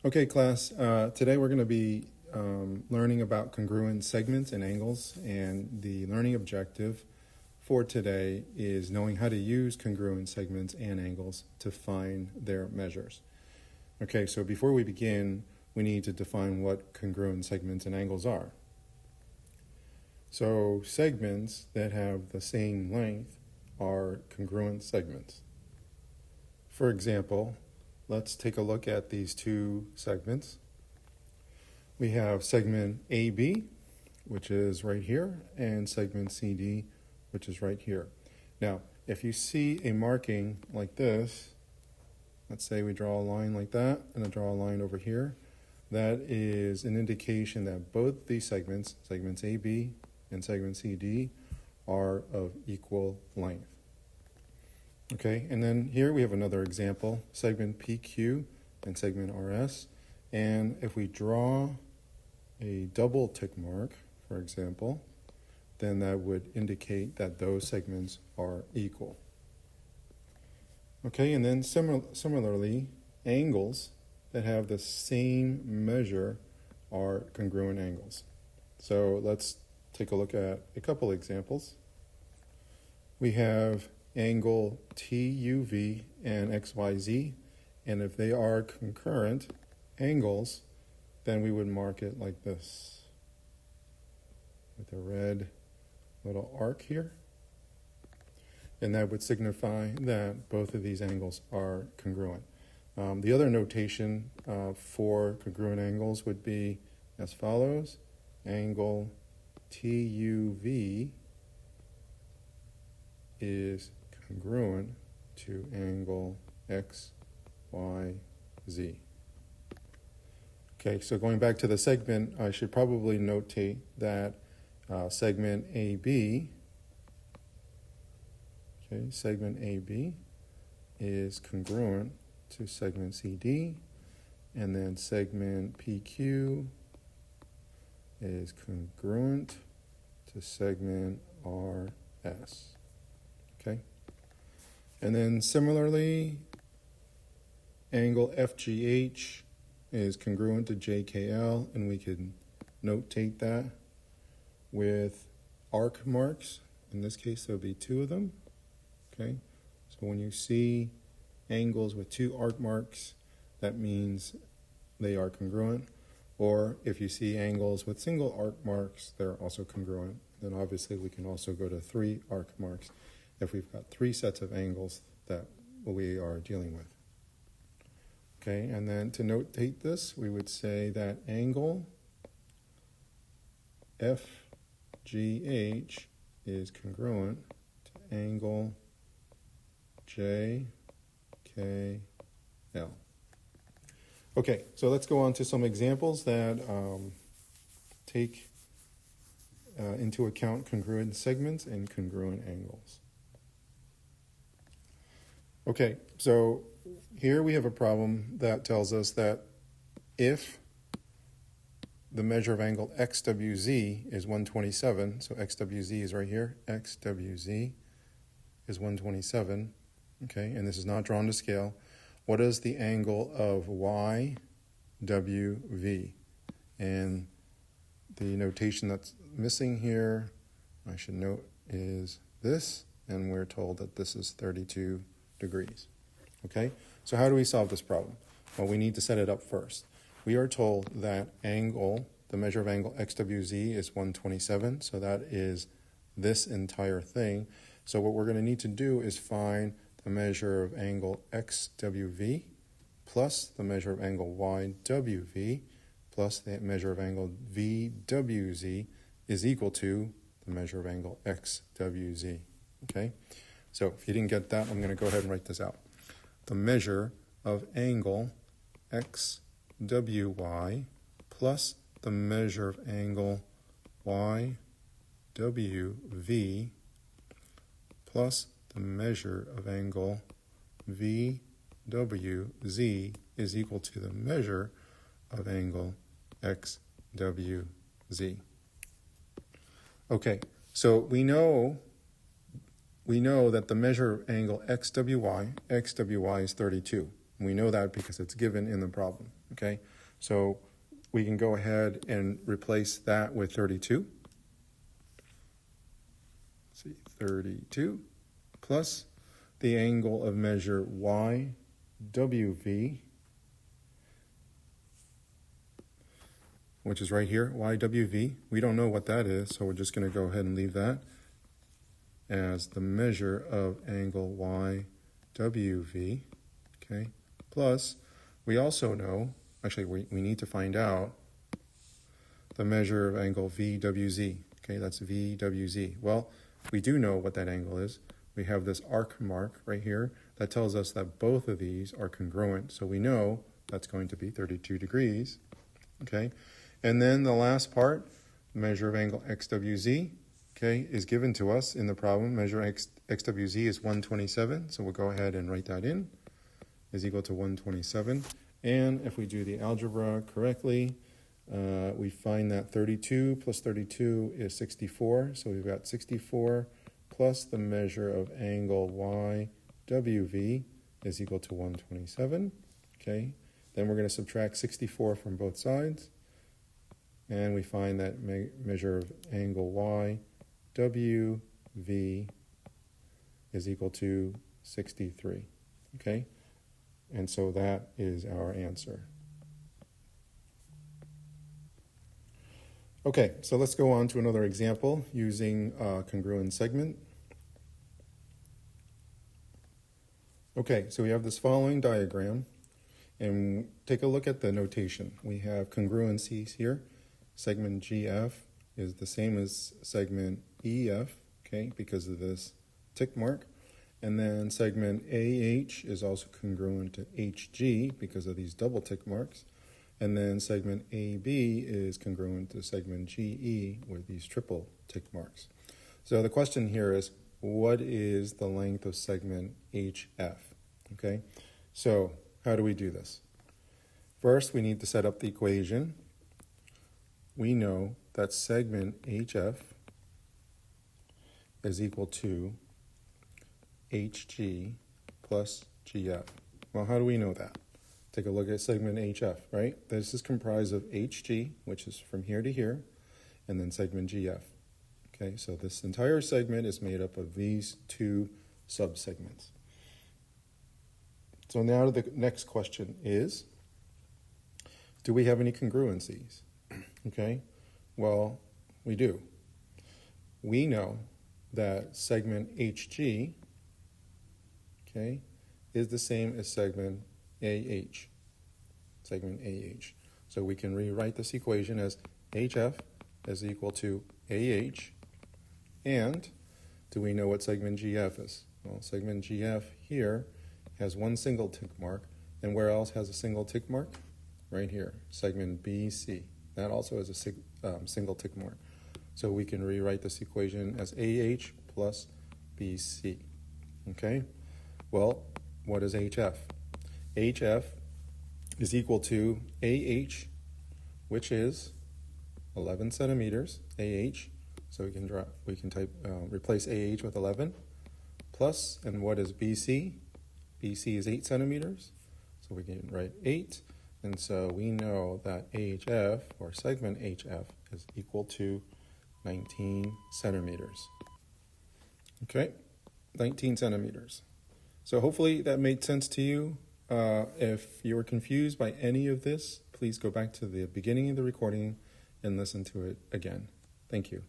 Okay, class, today we're going to be learning about congruent segments and angles, and the learning objective for today is knowing how to use congruent segments and angles to find their measures. Okay, so before we begin, we need to define what congruent segments and angles are. So segments that have the same length are congruent segments. For example, let's take a look at these two segments. We have segment AB, which is right here, and segment CD, which is right here. Now, if you see a marking like this, let's say we draw a line like that, and I draw a line over here, that is an indication that both these segments, segments AB and segment CD, are of equal length. Okay, and then here we have another example, segment PQ and segment RS. And if we draw a double tick mark, for example, then that would indicate that those segments are equal. Okay, and then similarly, angles that have the same measure are congruent angles. So let's take a look at a couple examples. We have angle TUV and XYZ, and if they are concurrent angles, then we would mark it like this with a red little arc here, and that would signify that both of these angles are congruent. The other notation for congruent angles would be as follows: angle TUV is congruent to angle XYZ. Okay, so going back to the segment, I should probably notate that segment AB, segment AB is congruent to segment CD, and then segment PQ is congruent to segment RS. Okay, and then similarly, angle FGH is congruent to JKL, and we can notate that with arc marks. In this case, there will be two of them. Okay, so when you see angles with two arc marks, that means they are congruent. Or if you see angles with single arc marks, they're also congruent. Then obviously we can also go to three arc marks if we've got three sets of angles that we are dealing with. Okay, and then to notate this, we would say that angle FGH is congruent to angle JKL. Okay, so let's go on to some examples that take into account congruent segments and congruent angles. Okay, so here we have a problem that tells us that if the measure of angle XWZ is 127, so XWZ is right here, XWZ is 127, okay, and this is not drawn to scale, what is the angle of YWV? And the notation that's missing here, I should note, is this, and we're told that this is 32 degrees. Okay, so how do we solve this problem? Well, we need to set it up first. We are told that angle, the measure of angle XWZ is 127, so that is this entire thing. So what we're going to need to do is find the measure of angle XWV plus the measure of angle YWV plus the measure of angle VWZ is equal to the measure of angle XWZ. Okay, so if you didn't get that, I'm going to go ahead and write this out. The measure of angle XWY plus the measure of angle YWV plus the measure of angle VWZ is equal to the measure of angle XWZ. Okay, so we know that the measure of angle XWY is 32. We know that because it's given in the problem. okay? So we can go ahead and replace that with 32. Let's see, 32 plus the angle of measure YWV, which is right here, YWV. We don't know what that is, so we're just going to go ahead and leave that as the measure of angle YWV, okay? Plus, we also know, actually we need to find out the measure of angle VWZ, okay? That's VWZ. Well, we do know what that angle is. We have this arc mark right here that tells us that both of these are congruent, so we know that's going to be 32 degrees, okay? And then the last part, measure of angle XWZ, okay, is given to us in the problem. Measure XWZ is 127, so we'll go ahead and write that in, is equal to 127. And if we do the algebra correctly, we find that 32 plus 32 is 64, so we've got 64 plus the measure of angle YWV is equal to 127, okay? Then we're going to subtract 64 from both sides, and we find that measure of angle YWV is equal to 63, okay? And so that is our answer. Okay, so let's go on to another example using congruent segment. Okay, so we have this following diagram, and take a look at the notation. We have congruencies here. Segment GF is the same as segment EF, okay, because of this tick mark. And then segment AH is also congruent to HG because of these double tick marks. And then segment AB is congruent to segment GE with these triple tick marks. So the question here is, what is the length of segment HF? Okay, so how do we do this? First, we need to set up the equation. We know that segment HF is equal to HG plus GF. Well, how do we know that? Take a look at segment HF, right? This is comprised of HG, which is from here to here, and then segment GF. Okay, so this entire segment is made up of these two subsegments. So now the next question is, do we have any congruencies? Okay, well, we do. We know that segment HG, okay, is the same as segment AH. So we can rewrite this equation as HF is equal to AH. And do we know what segment GF is? Well, segment GF here has one single tick mark. And where else has a single tick mark? Right here, segment BC. That also has a single tick mark. So we can rewrite this equation as AH plus BC. Okay? Well, what is HF? HF is equal to AH, which is 11 centimeters, AH. So we can replace AH with 11, plus, and what is BC? BC is 8 centimeters, so we can write 8. And so we know that AHF, or segment HF, is equal to 19 centimeters. Okay, 19 centimeters. So hopefully that made sense to you. If you were confused by any of this, please go back to the beginning of the recording and listen to it again. Thank you.